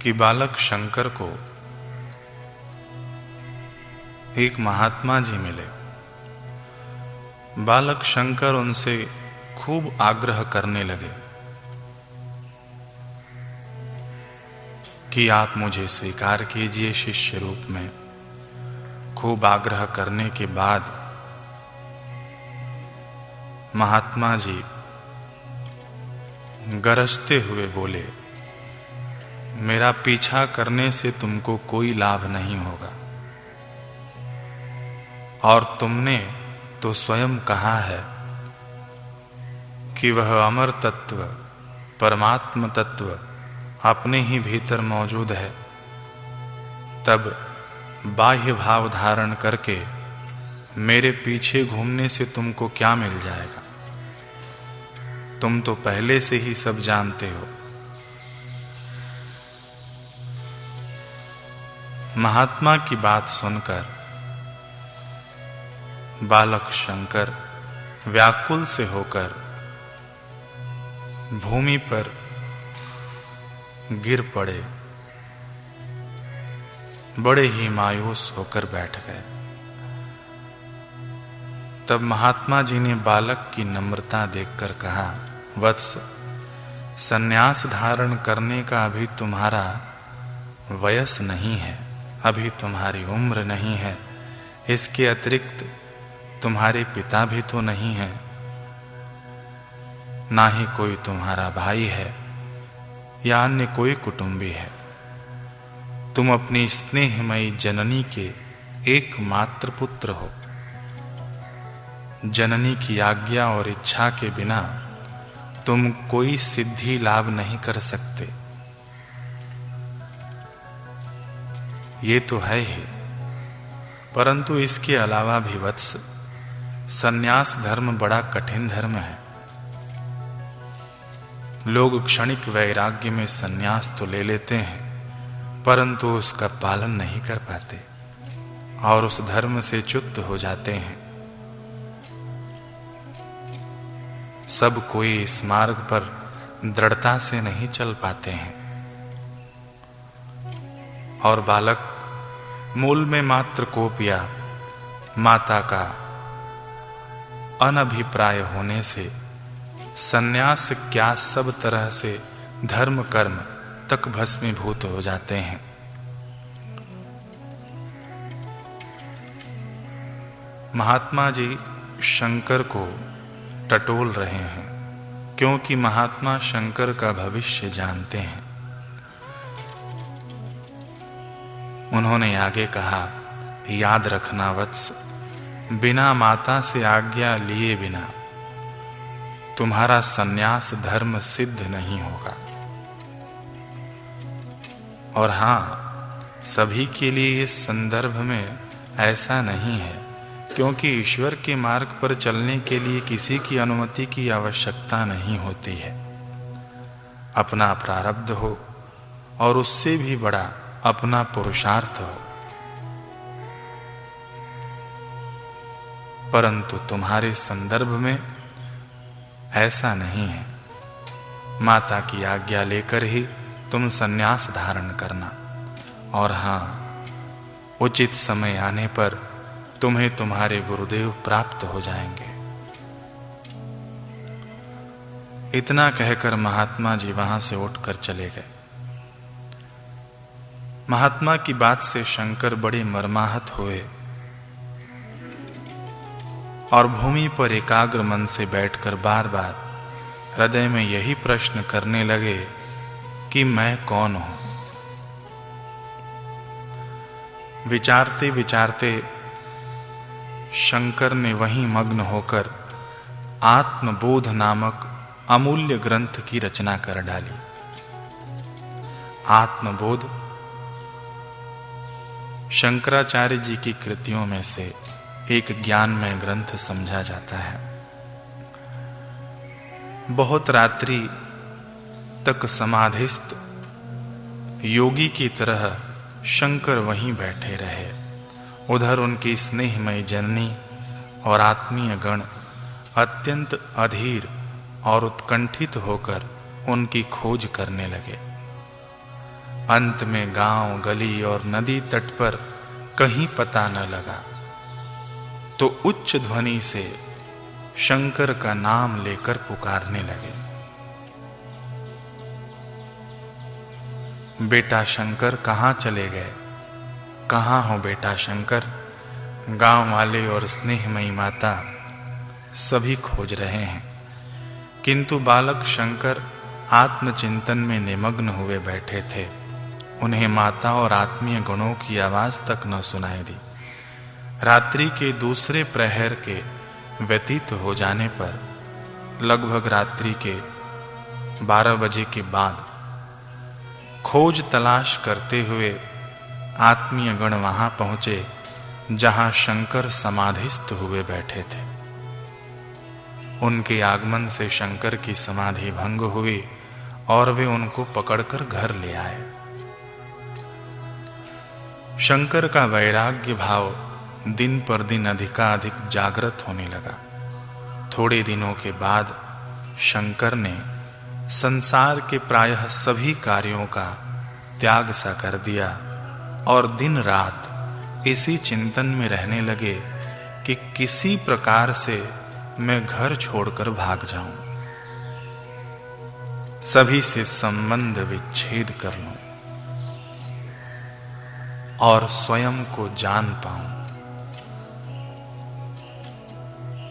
कि बालक शंकर को एक महात्मा जी मिले। बालक शंकर उनसे खूब आग्रह करने लगे कि आप मुझे स्वीकार कीजिए शिष्य रूप में। खूब आग्रह करने के बाद महात्मा जी गरजते हुए बोले, मेरा पीछा करने से तुमको कोई लाभ नहीं होगा, और तुमने तो स्वयं कहा है कि वह अमर तत्व परमात्म तत्व अपने ही भीतर मौजूद है। तब बाह्य भाव धारण करके मेरे पीछे घूमने से तुमको क्या मिल जाएगा? तुम तो पहले से ही सब जानते हो। महात्मा की बात सुनकर बालक शंकर व्याकुल से होकर भूमि पर गिर पड़े, बड़े ही मायूस होकर बैठ गए। तब महात्मा जी ने बालक की नम्रता देखकर कहा, वत्स, सन्यास धारण करने का अभी तुम्हारा वयस नहीं है, अभी तुम्हारी उम्र नहीं है। इसके अतिरिक्त तुम्हारे पिता भी तो नहीं है, ना ही कोई तुम्हारा भाई है या अन्य कोई कुटुंबी है। तुम अपनी स्नेहमयी जननी के एकमात्र पुत्र हो। जननी की आज्ञा और इच्छा के बिना तुम कोई सिद्धि लाभ नहीं कर सकते। ये तो है ही, परंतु इसके अलावा भी वत्स, सन्यास धर्म बड़ा कठिन धर्म है। लोग क्षणिक वैराग्य में सन्यास तो ले लेते हैं, परंतु उसका पालन नहीं कर पाते और उस धर्म से च्युत हो जाते हैं। सब कोई इस मार्ग पर दृढ़ता से नहीं चल पाते हैं, और बालक मूल में मात्र कोप या माता का अनभिप्राय होने से सन्यास क्या सब तरह से धर्म कर्म तक भस्मीभूत हो जाते हैं। महात्मा जी शंकर को टटोल रहे हैं, क्योंकि महात्मा शंकर का भविष्य जानते हैं। उन्होंने आगे कहा, याद रखना वत्स, बिना माता से आज्ञा लिए बिना तुम्हारा सन्यास धर्म सिद्ध नहीं होगा। और हां, सभी के लिए इस संदर्भ में ऐसा नहीं है, क्योंकि ईश्वर के मार्ग पर चलने के लिए किसी की अनुमति की आवश्यकता नहीं होती है। अपना प्रारब्ध हो और उससे भी बड़ा अपना पुरुषार्थ हो। परंतु तुम्हारे संदर्भ में ऐसा नहीं है। माता की आज्ञा लेकर ही तुम सन्यास धारण करना, और हां, उचित समय आने पर तुम्हें तुम्हारे गुरुदेव प्राप्त हो जाएंगे। इतना कहकर महात्मा जी वहां से उठकर चले गए। महात्मा की बात से शंकर बड़े मर्माहत हुए और भूमि पर एकाग्र मन से बैठकर बार बार हृदय में यही प्रश्न करने लगे कि मैं कौन हूं। विचारते विचारते शंकर ने वहीं मग्न होकर आत्मबोध नामक अमूल्य ग्रंथ की रचना कर डाली। आत्मबोध शंकराचार्य जी की कृतियों में से एक ज्ञानमय ग्रंथ समझा जाता है। बहुत रात्रि तक समाधिस्थ योगी की तरह शंकर वहीं बैठे रहे। उधर उनकी स्नेहमयी जननी और आत्मीय गण अत्यंत अधीर और उत्कंठित होकर उनकी खोज करने लगे। अंत में गांव, गली और नदी तट पर कहीं पता न लगा तो उच्च ध्वनि से शंकर का नाम लेकर पुकारने लगे। बेटा शंकर कहाँ चले गए? कहाँ हो बेटा शंकर? गांव वाले और स्नेहमयी माता सभी खोज रहे हैं, किंतु बालक शंकर आत्मचिंतन में निमग्न हुए बैठे थे। उन्हें माता और आत्मीय गुणों की आवाज तक न सुनाई दी। रात्रि के दूसरे प्रहर के व्यतीत हो जाने पर, लगभग रात्रि के 12 बजे के बाद, खोज तलाश करते हुए आत्मीय गण वहां पहुंचे जहां शंकर समाधिस्थ हुए बैठे थे। उनके आगमन से शंकर की समाधि भंग हुई और वे उनको पकड़कर घर ले आए। शंकर का वैराग्य भाव दिन पर दिन अधिकाधिक जागृत होने लगा। थोड़े दिनों के बाद शंकर ने संसार के प्रायः सभी कार्यों का त्याग सा कर दिया और दिन रात इसी चिंतन में रहने लगे कि किसी प्रकार से मैं घर छोड़कर भाग जाऊं, सभी से संबंध विच्छेद कर लूं और स्वयं को जान पाऊं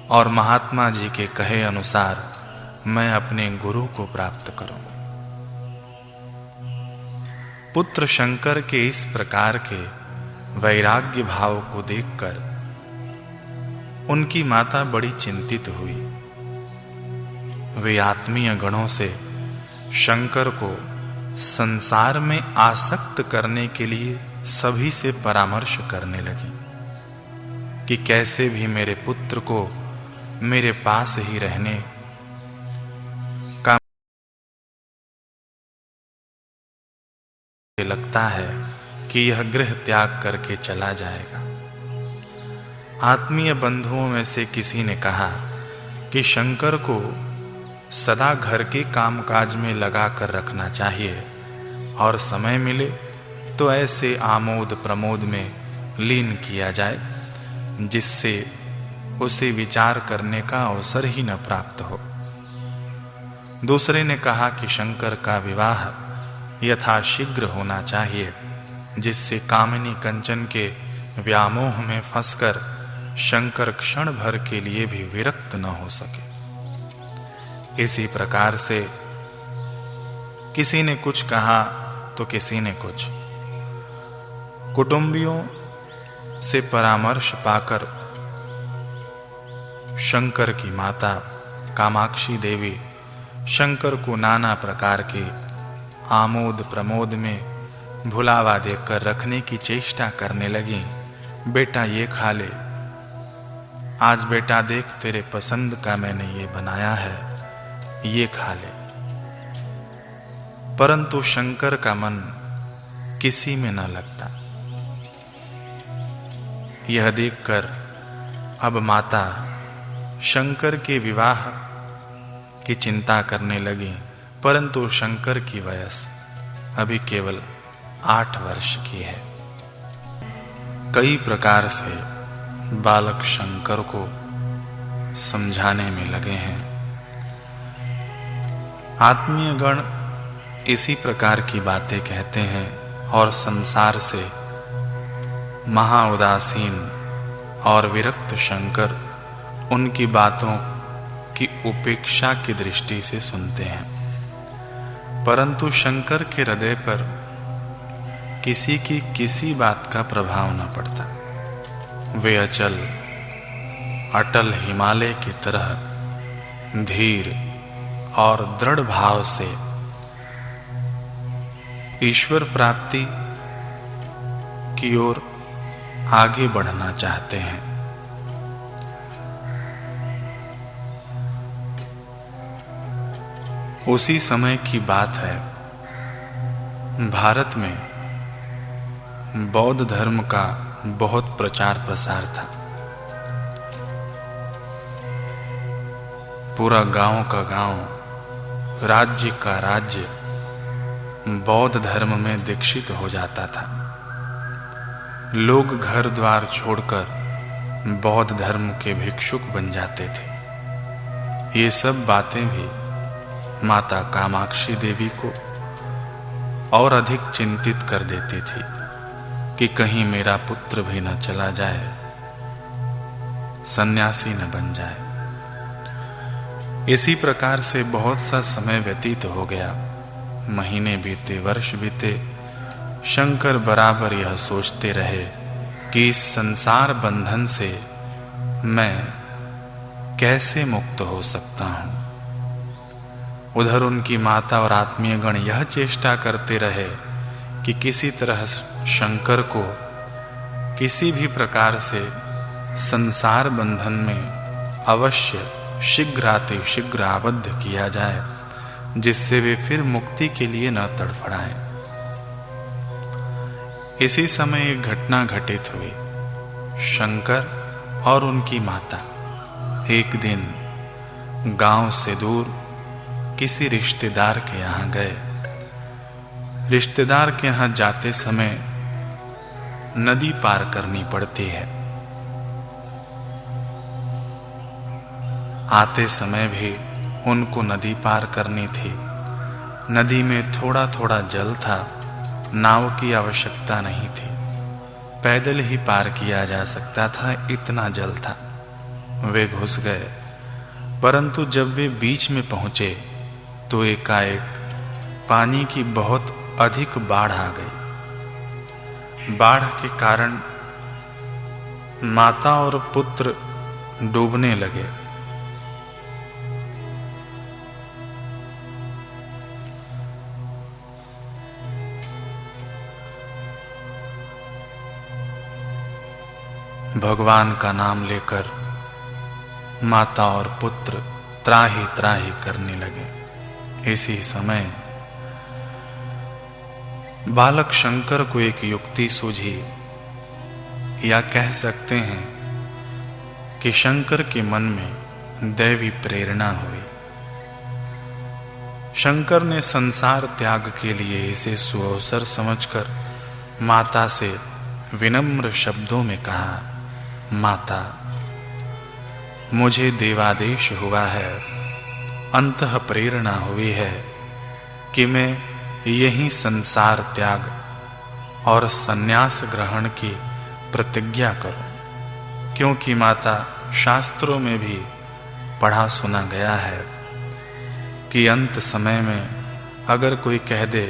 और महात्मा जी के कहे अनुसार मैं अपने गुरु को प्राप्त करूं। पुत्र शंकर के इस प्रकार के वैराग्य भाव को देखकर उनकी माता बड़ी चिंतित हुई। वे आत्मीय गणों से शंकर को संसार में आसक्त करने के लिए सभी से परामर्श करने लगी कि कैसे भी मेरे पुत्र को मेरे पास ही रहने का लगता है कि यह गृह त्याग करके चला जाएगा। आत्मीय बंधुओं में से किसी ने कहा कि शंकर को सदा घर के कामकाज में लगा कर रखना चाहिए और समय मिले तो ऐसे आमोद प्रमोद में लीन किया जाए जिससे उसे विचार करने का अवसर ही न प्राप्त हो। दूसरे ने कहा कि शंकर का विवाह यथाशीघ्र होना चाहिए जिससे कामिनी कंचन के व्यामोह में फंसकर शंकर क्षण भर के लिए भी विरक्त न हो सके। इसी प्रकार से किसी ने कुछ कहा तो किसी ने कुछ। कुटुंबियों से परामर्श पाकर शंकर की माता कामाक्षी देवी शंकर को नाना प्रकार के आमोद प्रमोद में भुलावा देकर रखने की चेष्टा करने लगी। बेटा ये खा ले, आज बेटा देख तेरे पसंद का मैंने ये बनाया है, ये खा ले। परंतु शंकर का मन किसी में न लगता। यह देखकर अब माता शंकर के विवाह की चिंता करने लगी, परंतु शंकर की वयस अभी केवल 8 वर्ष की है। कई प्रकार से बालक शंकर को समझाने में लगे हैं। आत्मीय गण इसी प्रकार की बातें कहते हैं और संसार से महाउदासीन और विरक्त शंकर उनकी बातों की उपेक्षा की दृष्टि से सुनते हैं, परंतु शंकर के हृदय पर किसी की किसी बात का प्रभाव न पड़ता। वे अचल अटल हिमालय की तरह धीर और दृढ़ भाव से ईश्वर प्राप्ति की ओर आगे बढ़ना चाहते हैं। उसी समय की बात है, भारत में बौद्ध धर्म का बहुत प्रचार प्रसार था। पूरा गांव का गांव, राज्य का राज्य बौद्ध धर्म में दीक्षित हो जाता था। लोग घर द्वार छोड़कर बौद्ध धर्म के भिक्षुक बन जाते थे। ये सब बातें भी माता कामाक्षी देवी को और अधिक चिंतित कर देती थी कि कहीं मेरा पुत्र भी न चला जाए, सन्यासी न बन जाए। इसी प्रकार से बहुत सा समय व्यतीत हो गया। महीने बीते, वर्ष बीते। शंकर बराबर यह सोचते रहे कि इस संसार बंधन से मैं कैसे मुक्त हो सकता हूं। उधर उनकी माता और आत्मीय गण यह चेष्टा करते रहे कि किसी तरह शंकर को किसी भी प्रकार से संसार बंधन में अवश्य शीघ्र आबद्ध किया जाए, जिससे वे फिर मुक्ति के लिए न तड़फड़ाएं। इसी समय एक घटना घटित हुई। शंकर और उनकी माता एक दिन गांव से दूर किसी रिश्तेदार के यहां गए। रिश्तेदार के यहां जाते समय नदी पार करनी पड़ती है। आते समय भी उनको नदी पार करनी थी। नदी में थोड़ा थोड़ा जल था, नाव की आवश्यकता नहीं थी, पैदल ही पार किया जा सकता था, इतना जल था। वे घुस गए, परंतु जब वे बीच में पहुंचे तो एकाएक पानी की बहुत अधिक बाढ़ आ गई। बाढ़ के कारण माता और पुत्र डूबने लगे। भगवान का नाम लेकर माता और पुत्र त्राही त्राही करने लगे। इसी समय बालक शंकर को एक युक्ति सूझी, या कह सकते हैं कि शंकर के मन में दैवी प्रेरणा हुई। शंकर ने संसार त्याग के लिए इसे सुअवसर समझकर माता से विनम्र शब्दों में कहा, माता, मुझे देवादेश हुआ है, अंतः प्रेरणा हुई है कि मैं यही संसार त्याग और सन्यास ग्रहण की प्रतिज्ञा करूं। क्योंकि माता, शास्त्रों में भी पढ़ा सुना गया है कि अंत समय में अगर कोई कह दे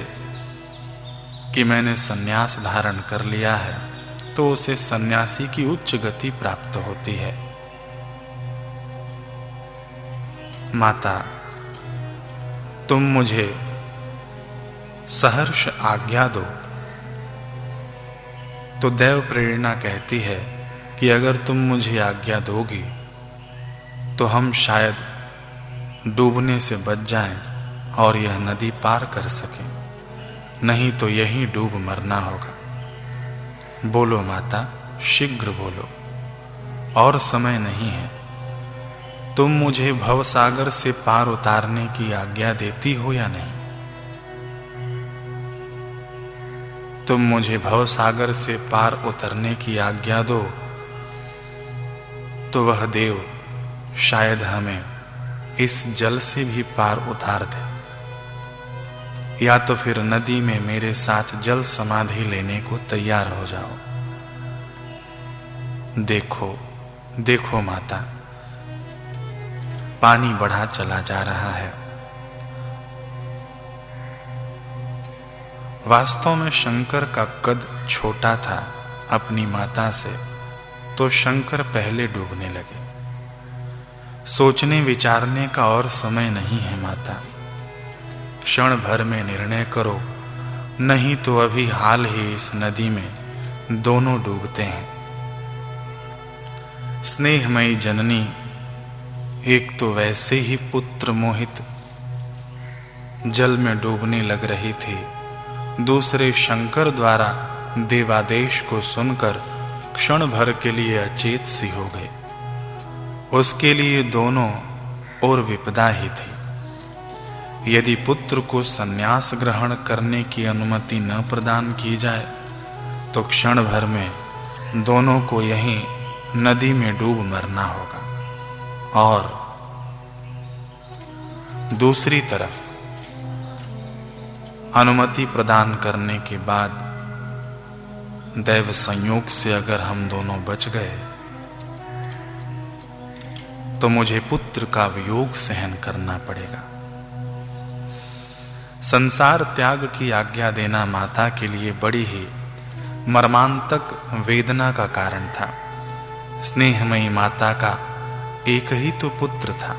कि मैंने सन्यास धारण कर लिया है, तो उसे सन्यासी की उच्च गति प्राप्त होती है। माता, तुम मुझे सहर्ष आज्ञा दो। तो दैव प्रेरणा कहती है कि अगर तुम मुझे आज्ञा दोगी तो हम शायद डूबने से बच जाएं और यह नदी पार कर सकें, नहीं तो यहीं डूब मरना होगा। बोलो माता, शीघ्र बोलो, और समय नहीं है। तुम मुझे भवसागर से पार उतारने की आज्ञा देती हो या नहीं? तुम मुझे भवसागर से पार उतरने की आज्ञा दो तो वह देव शायद हमें इस जल से भी पार उतार दे, या तो फिर नदी में मेरे साथ जल समाधि लेने को तैयार हो जाओ। देखो देखो माता, पानी बढ़ा चला जा रहा है। वास्तव में शंकर का कद छोटा था अपनी माता से, तो शंकर पहले डूबने लगे। सोचने विचारने का और समय नहीं है माता, क्षण भर में निर्णय करो, नहीं तो अभी हाल ही इस नदी में दोनों डूबते हैं। स्नेहमयी जननी एक तो वैसे ही पुत्र मोहित जल में डूबने लग रही थी, दूसरे शंकर द्वारा देवादेश को सुनकर क्षण भर के लिए अचेत सी हो गई। उसके लिए दोनों और विपदा ही थी। यदि पुत्र को संन्यास ग्रहण करने की अनुमति न प्रदान की जाए तो क्षण भर में दोनों को यहीं नदी में डूब मरना होगा। और दूसरी तरफ अनुमति प्रदान करने के बाद दैव संयोग से अगर हम दोनों बच गए तो मुझे पुत्र का वियोग सहन करना पड़ेगा। संसार त्याग की आज्ञा देना माता के लिए बड़ी ही मर्मांतक वेदना का कारण था। स्नेहमयी माता का एक ही तो पुत्र था।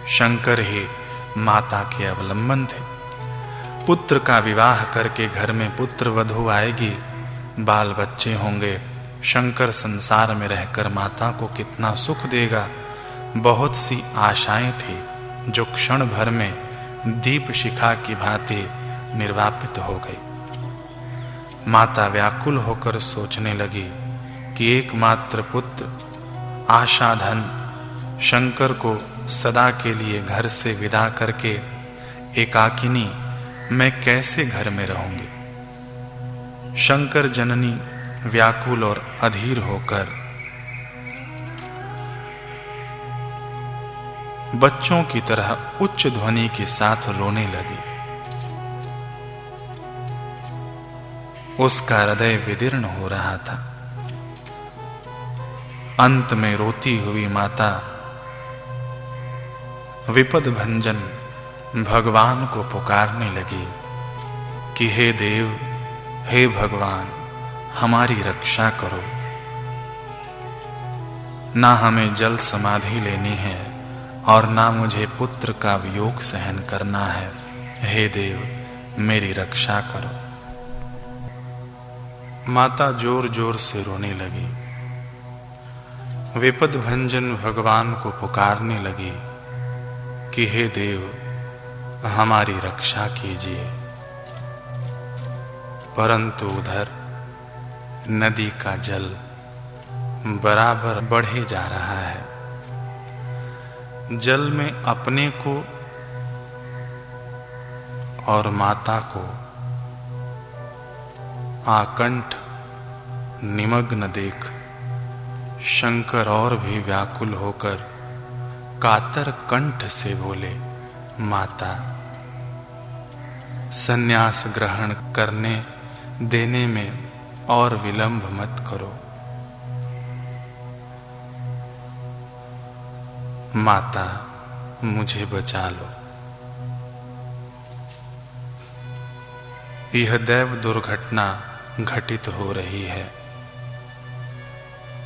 शंकर ही माता के अवलंबन थे। पुत्र का विवाह करके घर में पुत्र वधू आएगी, बाल बच्चे होंगे, शंकर संसार में रहकर माता को कितना सुख देगा। बहुत सी आशाएं थी जो क्षण भर में दीप शिखा की भांति निर्वापित हो गई। माता व्याकुल होकर सोचने लगी कि एकमात्र पुत्र आशाधन शंकर को सदा के लिए घर से विदा करके एकाकिनी मैं कैसे घर में रहूंगी। शंकर जननी व्याकुल और अधीर होकर बच्चों की तरह उच्च ध्वनि के साथ रोने लगी। उसका हृदय विदीर्ण हो रहा था। अंत में रोती हुई माता विपद भंजन भगवान को पुकारने लगी कि हे देव, हे भगवान, हमारी रक्षा करो। ना हमें जल समाधि लेनी है और ना मुझे पुत्र का वियोग सहन करना है। हे देव, मेरी रक्षा करो। माता जोर जोर से रोने लगी, विपद भंजन भगवान को पुकारने लगी कि हे देव, हमारी रक्षा कीजिए। परंतु उधर नदी का जल बराबर बढ़े जा रहा है। जल में अपने को और माता को आकंठ निमग्न देख शंकर और भी व्याकुल होकर कातर कंठ से बोले, माता, संन्यास ग्रहण करने देने में और विलंब मत करो। माता, मुझे बचा लो। यह दैव दुर्घटना घटित हो रही है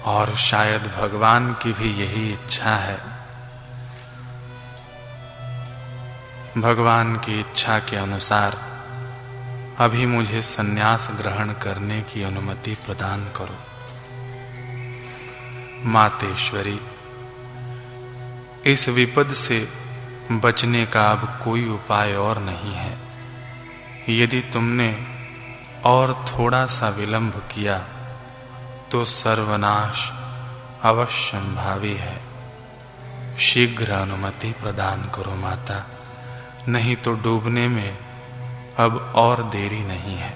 और शायद भगवान की भी यही इच्छा है। भगवान की इच्छा के अनुसार अभी मुझे संन्यास ग्रहण करने की अनुमति प्रदान करो। मातेश्वरी, इस विपद से बचने का अब कोई उपाय और नहीं है। यदि तुमने और थोड़ा सा विलंब किया तो सर्वनाश अवश्यंभावी है। शीघ्र अनुमति प्रदान करो माता, नहीं तो डूबने में अब और देरी नहीं है।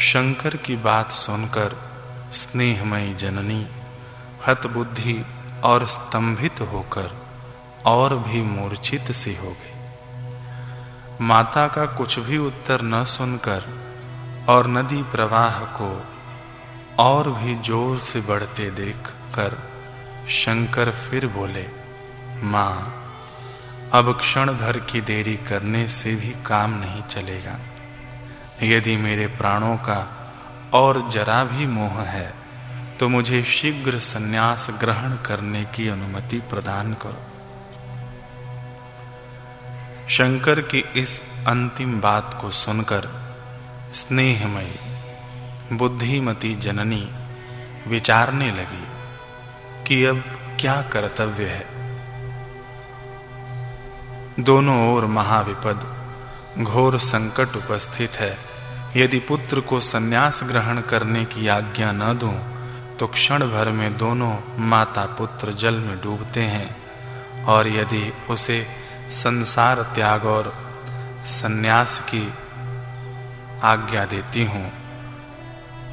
शंकर की बात सुनकर स्नेहमयी जननी हतबुद्धि और स्तंभित होकर और भी मूर्छित सी हो गई। माता का कुछ भी उत्तर न सुनकर और नदी प्रवाह को और भी जोर से बढ़ते देखकर शंकर फिर बोले, मां, अब क्षण भर की देरी करने से भी काम नहीं चलेगा। यदि मेरे प्राणों का और जरा भी मोह है तो मुझे शीघ्र संन्यास ग्रहण करने की अनुमति प्रदान करो। शंकर की इस अंतिम बात को सुनकर स्नेहमयी बुद्धिमती जननी विचारने लगी कि अब क्या कर्तव्य है। दोनों ओर महाविपद, घोर संकट उपस्थित है। यदि पुत्र को संन्यास ग्रहण करने की आज्ञा न दूं तो क्षण भर में दोनों माता पुत्र जल में डूबते हैं, और यदि उसे संसार त्याग और संन्यास की आज्ञा देती हूँ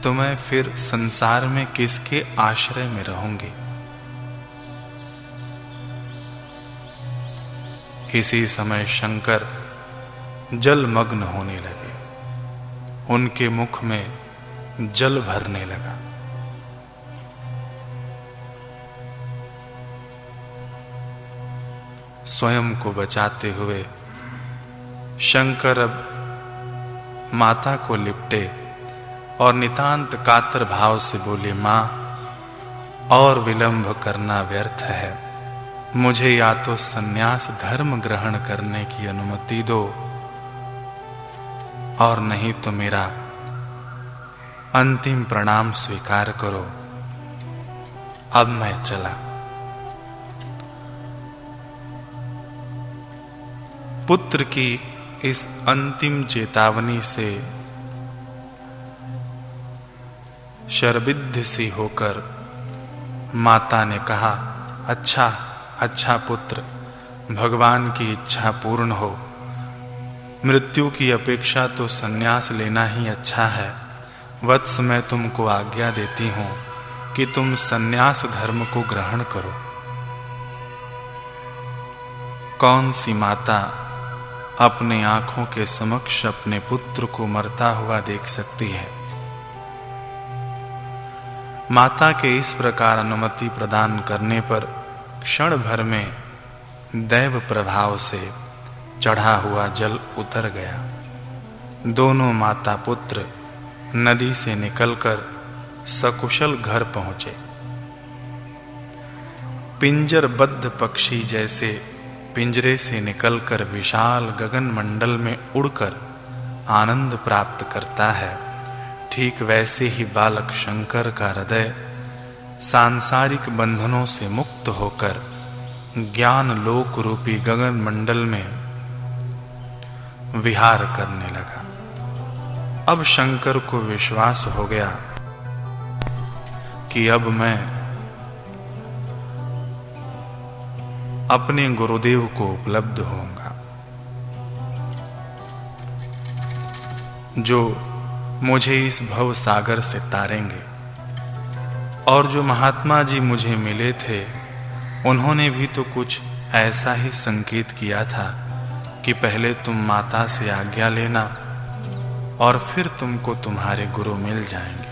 तो मैं फिर संसार में किसके आश्रय में रहूंगी। इसी समय शंकर जलमग्न होने लगे, उनके मुख में जल भरने लगा। स्वयं को बचाते हुए शंकर अब माता को लिपटे और नितांत कातर भाव से बोले, मां, और विलंब करना व्यर्थ है। मुझे या तो सन्यास धर्म ग्रहण करने की अनुमति दो, और नहीं तो मेरा अंतिम प्रणाम स्वीकार करो। अब मैं चला। पुत्र की इस अंतिम चेतावनी से शर्विद्ध सी होकर माता ने कहा, अच्छा अच्छा पुत्र, भगवान की इच्छा पूर्ण हो। मृत्यु की अपेक्षा तो सन्यास लेना ही अच्छा है। वत्स, मैं तुमको आज्ञा देती हूं कि तुम सन्यास धर्म को ग्रहण करो। कौन सी माता अपने आंखों के समक्ष अपने पुत्र को मरता हुआ देख सकती है। माता के इस प्रकार अनुमति प्रदान करने पर क्षण भर में दैव प्रभाव से चढ़ा हुआ जल उतर गया। दोनों माता पुत्र नदी से निकलकर सकुशल घर पहुंचे। पिंजरबद्ध पक्षी जैसे पिंजरे से निकलकर विशाल गगन मंडल में उड़कर आनंद प्राप्त करता है, ठीक वैसे ही बालक शंकर का हृदय सांसारिक बंधनों से मुक्त होकर ज्ञान लोक रूपी गगन मंडल में विहार करने लगा। अब शंकर को विश्वास हो गया कि अब मैं अपने गुरुदेव को उपलब्ध होऊंगा, जो मुझे इस भव सागर से तारेंगे। और जो महात्मा जी मुझे मिले थे, उन्होंने भी तो कुछ ऐसा ही संकेत किया था कि पहले तुम माता से आज्ञा लेना और फिर तुमको तुम्हारे गुरु मिल जाएंगे।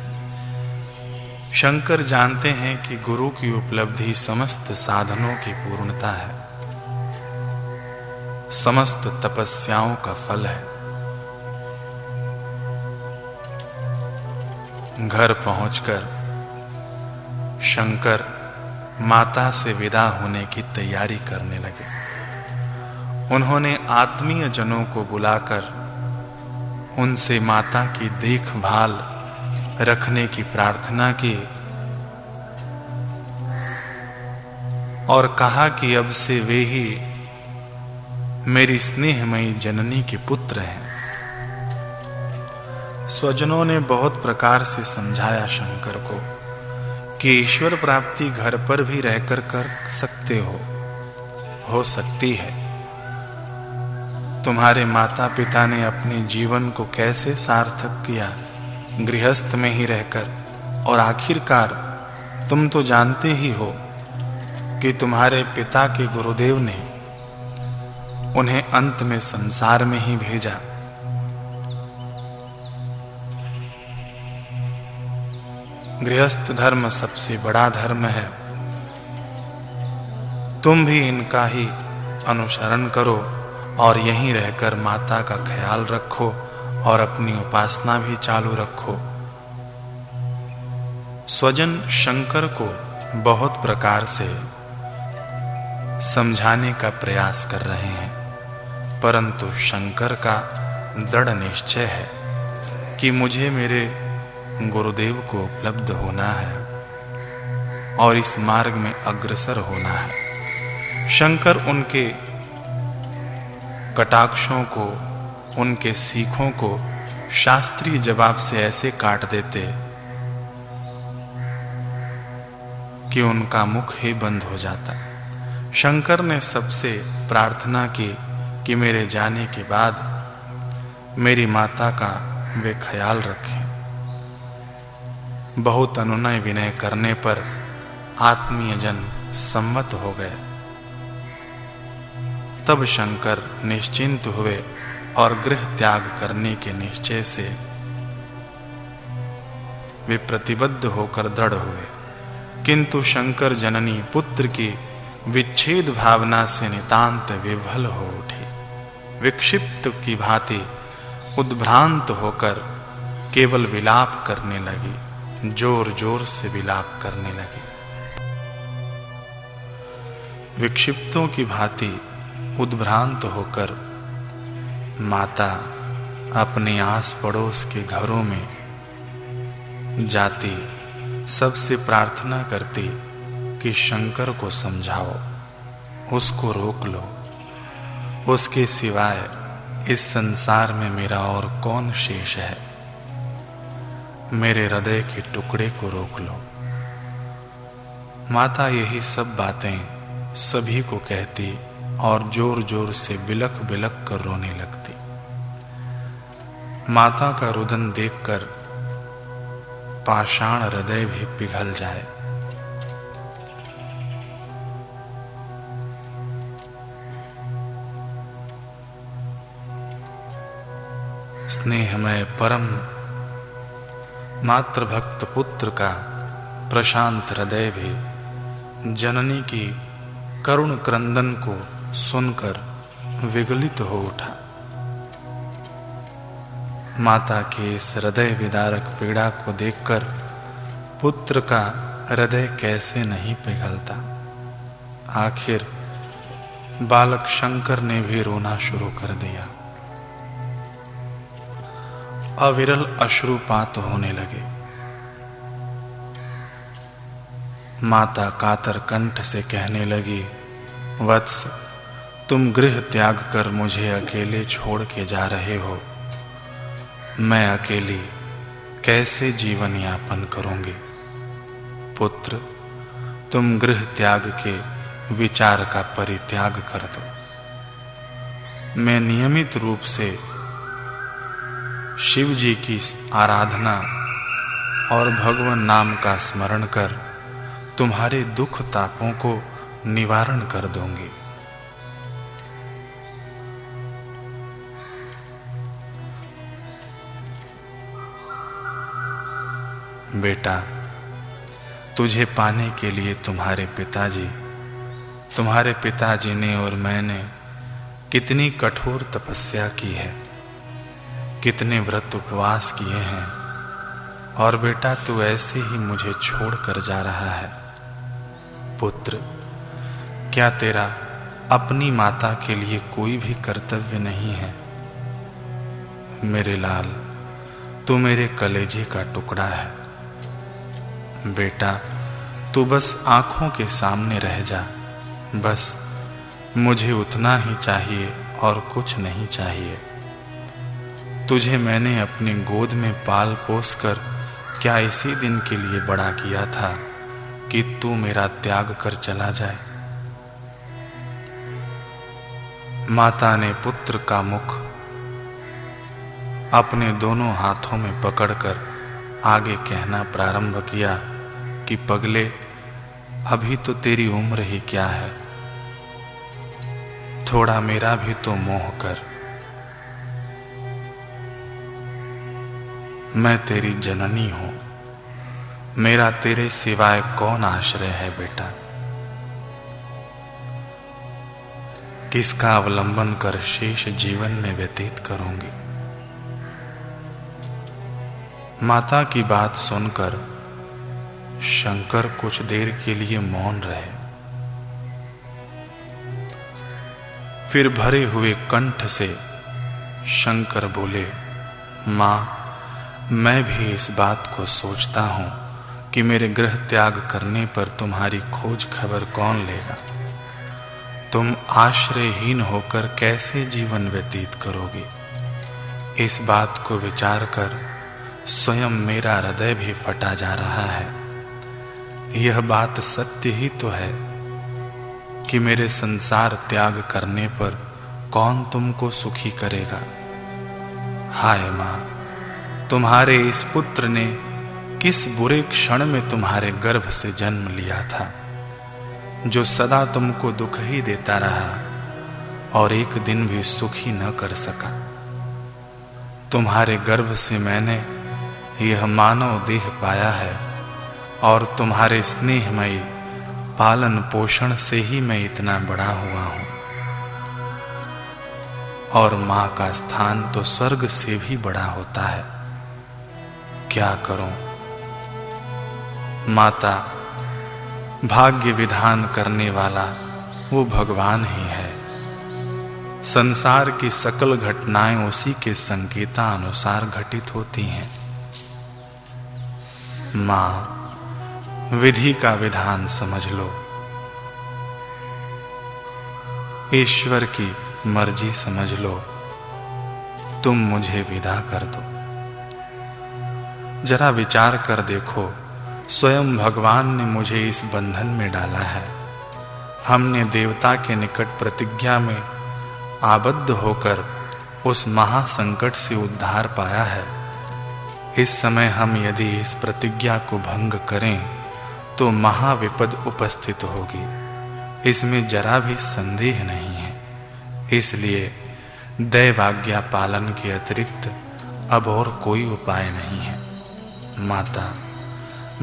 शंकर जानते हैं कि गुरु की उपलब्धि समस्त साधनों की पूर्णता है, समस्त तपस्याओं का फल है। घर पहुंचकर शंकर माता से विदा होने की तैयारी करने लगे। उन्होंने आत्मीय जनों को बुलाकर उनसे माता की देखभाल रखने की प्रार्थना की और कहा कि अब से वे ही मेरी स्नेहमयी जननी के पुत्र हैं। स्वजनों ने बहुत प्रकार से समझाया शंकर को कि ईश्वर प्राप्ति घर पर भी रहकर कर सकते हो सकती है। तुम्हारे माता पिता ने अपने जीवन को कैसे सार्थक किया गृहस्थ में ही रहकर, और आखिरकार तुम तो जानते ही हो कि तुम्हारे पिता के गुरुदेव ने उन्हें अंत में संसार में ही भेजा। गृहस्थ धर्म सबसे बड़ा धर्म है। तुम भी इनका ही अनुसरण करो और यहीं रहकर माता का ख्याल रखो और अपनी उपासना भी चालू रखो। स्वजन शंकर को बहुत प्रकार से समझाने का प्रयास कर रहे हैं, परंतु शंकर का दृढ़ निश्चय है कि मुझे मेरे गुरुदेव को उपलब्ध होना है और इस मार्ग में अग्रसर होना है। शंकर उनके कटाक्षों को, उनके सीखों को शास्त्रीय जवाब से ऐसे काट देते कि उनका मुख ही बंद हो जाता। शंकर ने सबसे प्रार्थना की कि मेरे जाने के बाद मेरी माता का वे ख्याल रखें। बहुत अनुनय विनय करने पर आत्मीय जन सम्मत हो गए। तब शंकर निश्चिंत हुए और गृह त्याग करने के निश्चय से वे प्रतिबद्ध होकर दृढ़ हुए। किंतु शंकर जननी पुत्र की विच्छेद भावना से नितांत विह्वल हो उठी। विक्षिप्त की भांति उद्भ्रांत होकर केवल विलाप करने लगी, जोर जोर से विलाप करने लगी। विक्षिप्तों की भांति उद्भ्रांत होकर माता अपने आस पड़ोस के घरों में जाती, सबसे प्रार्थना करती कि शंकर को समझाओ, उसको रोक लो, उसके सिवाय इस संसार में मेरा और कौन शेष है। मेरे हृदय के टुकड़े को रोक लो। माता यही सब बातें सभी को कहती और जोर जोर से बिलख बिलख कर रोने लगती। माता का रुदन देखकर पाषाण हृदय भी पिघल जाए। स्नेहमय परम मातृभक्त पुत्र का प्रशांत हृदय भी जननी की करुण क्रंदन को सुनकर विगलित हो उठा। माता के इस हृदय विदारक पीड़ा को देखकर पुत्र का हृदय कैसे नहीं पिघलता। आखिर बालक शंकर ने भी रोना शुरू कर दिया। अविरल अश्रुपात होने लगे। माता कातर कंठ से कहने लगी, वत्स, तुम गृह त्याग कर मुझे अकेले छोड़ के जा रहे हो। मैं अकेली कैसे जीवन यापन करूंगी। पुत्र, तुम गृह त्याग के विचार का परित्याग कर दो। मैं नियमित रूप से शिव जी की आराधना और भगवान नाम का स्मरण कर तुम्हारे दुख तापों को निवारण कर दूंगी। बेटा, तुझे पाने के लिए तुम्हारे पिताजी ने और मैंने कितनी कठोर तपस्या की है, कितने व्रत उपवास किए हैं, और बेटा तू ऐसे ही मुझे छोड़कर जा रहा है। पुत्र, क्या तेरा अपनी माता के लिए कोई भी कर्तव्य नहीं है? मेरे लाल, तू मेरे कलेजे का टुकड़ा है। बेटा, तू बस आंखों के सामने रह जा। बस मुझे उतना ही चाहिए और कुछ नहीं चाहिए। तुझे मैंने अपनी गोद में पाल पोस कर क्या इसी दिन के लिए बड़ा किया था कि तू मेरा त्याग कर चला जाए। माता ने पुत्र का मुख अपने दोनों हाथों में पकड़कर आगे कहना प्रारंभ किया कि पगले, अभी तो तेरी उम्र ही क्या है, थोड़ा मेरा भी तो मोह कर। मैं तेरी जननी हूं, मेरा तेरे सिवाय कौन आश्रय है बेटा। किसका अवलंबन कर शेष जीवन में व्यतीत करूंगी। माता की बात सुनकर शंकर कुछ देर के लिए मौन रहे। फिर भरे हुए कंठ से शंकर बोले, मां, मैं भी इस बात को सोचता हूं कि मेरे गृह त्याग करने पर तुम्हारी खोज खबर कौन लेगा। तुम आश्रयहीन होकर कैसे जीवन व्यतीत करोगे। इस बात को विचार कर स्वयं मेरा हृदय भी फटा जा रहा है। यह बात सत्य ही तो है कि मेरे संसार त्याग करने पर कौन तुमको सुखी करेगा। हाय मां, तुम्हारे इस पुत्र ने किस बुरे क्षण में तुम्हारे गर्भ से जन्म लिया था, जो सदा तुमको दुख ही देता रहा और एक दिन भी सुखी न कर सका। तुम्हारे गर्भ से मैंने यह मानव देह पाया है और तुम्हारे स्नेहमयी पालन पोषण से ही मैं इतना बड़ा हुआ हूं। और मां का स्थान तो स्वर्ग से भी बड़ा होता है। क्या करूं? माता, भाग्य विधान करने वाला वो भगवान ही है। संसार की सकल घटनाएं उसी के संकेतानुसार घटित होती हैं। मां, विधि का विधान समझ लो। ईश्वर की मर्जी समझ लो। तुम मुझे विदा कर दो। जरा विचार कर देखो, स्वयं भगवान ने मुझे इस बंधन में डाला है। हमने देवता के निकट प्रतिज्ञा में आबद्ध होकर उस महासंकट से उद्धार पाया है। इस समय हम यदि इस प्रतिज्ञा को भंग करें तो महाविपद उपस्थित होगी, इसमें जरा भी संदेह नहीं है। इसलिए दैवाज्ञा पालन के अतिरिक्त अब और कोई उपाय नहीं है। माता,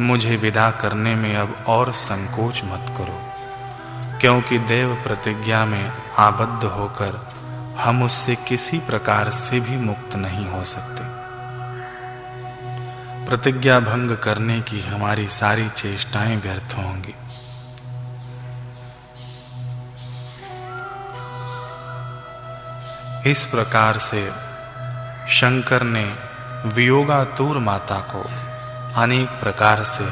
मुझे विदा करने में अब और संकोच मत करो, क्योंकि देव प्रतिज्ञा में आबद्ध होकर हम उससे किसी प्रकार से भी मुक्त नहीं हो सकते। प्रतिज्ञा भंग करने की हमारी सारी चेष्टाएं व्यर्थ होंगी। इस प्रकार से शंकर ने वियोगातुर माता को अनेक प्रकार से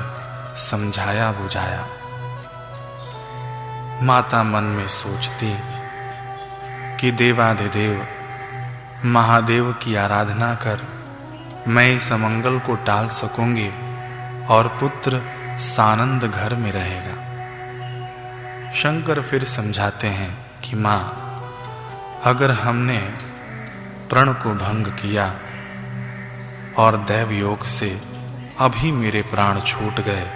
समझाया बुझाया। माता मन में सोचती कि देवाधिदेव महादेव की आराधना कर मैं इस अमंगल को टाल सकूंगी और पुत्र सानंद घर में रहेगा। शंकर फिर समझाते हैं कि मां, अगर हमने प्रण को भंग किया और दैव योग से अभी मेरे प्राण छूट गए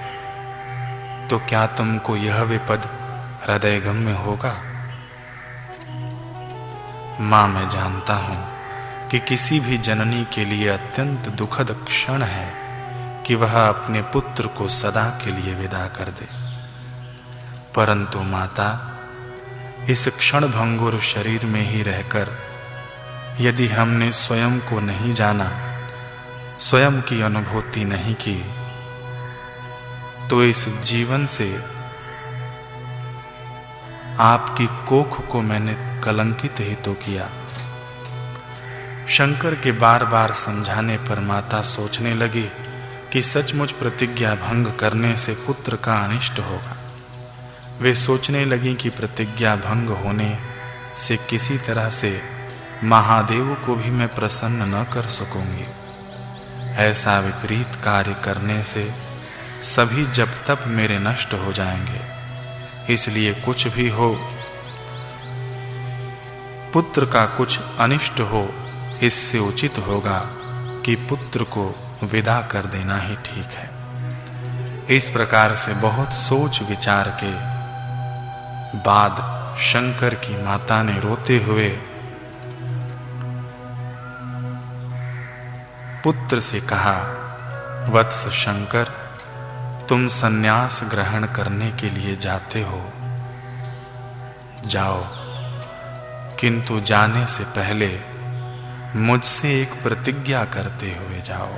तो क्या तुमको यह विपद हृदयगम्य होगा? मां, मैं जानता हूं कि किसी भी जननी के लिए अत्यंत दुखद क्षण है कि वह अपने पुत्र को सदा के लिए विदा कर दे। परंतु माता, इस क्षण भंगुर शरीर में ही रहकर यदि हमने स्वयं को नहीं जाना, स्वयं की अनुभूति नहीं की, तो इस जीवन से आपकी कोख को मैंने कलंकित ही तो किया। शंकर के बार बार समझाने पर माता सोचने लगी कि सचमुच प्रतिज्ञा भंग करने से पुत्र का अनिष्ट होगा। वे सोचने लगी कि प्रतिज्ञा भंग होने से किसी तरह से महादेव को भी मैं प्रसन्न न कर सकूंगी। ऐसा विपरीत कार्य करने से सभी जब तक मेरे नष्ट हो जाएंगे। इसलिए कुछ भी हो, पुत्र का कुछ अनिष्ट हो, इससे उचित होगा कि पुत्र को विदा कर देना ही ठीक है। इस प्रकार से बहुत सोच विचार के बाद शंकर की माता ने रोते हुए पुत्र से कहा, वत्स शंकर, तुम संन्यास ग्रहण करने के लिए जाते हो, जाओ, किंतु जाने से पहले मुझसे एक प्रतिज्ञा करते हुए जाओ।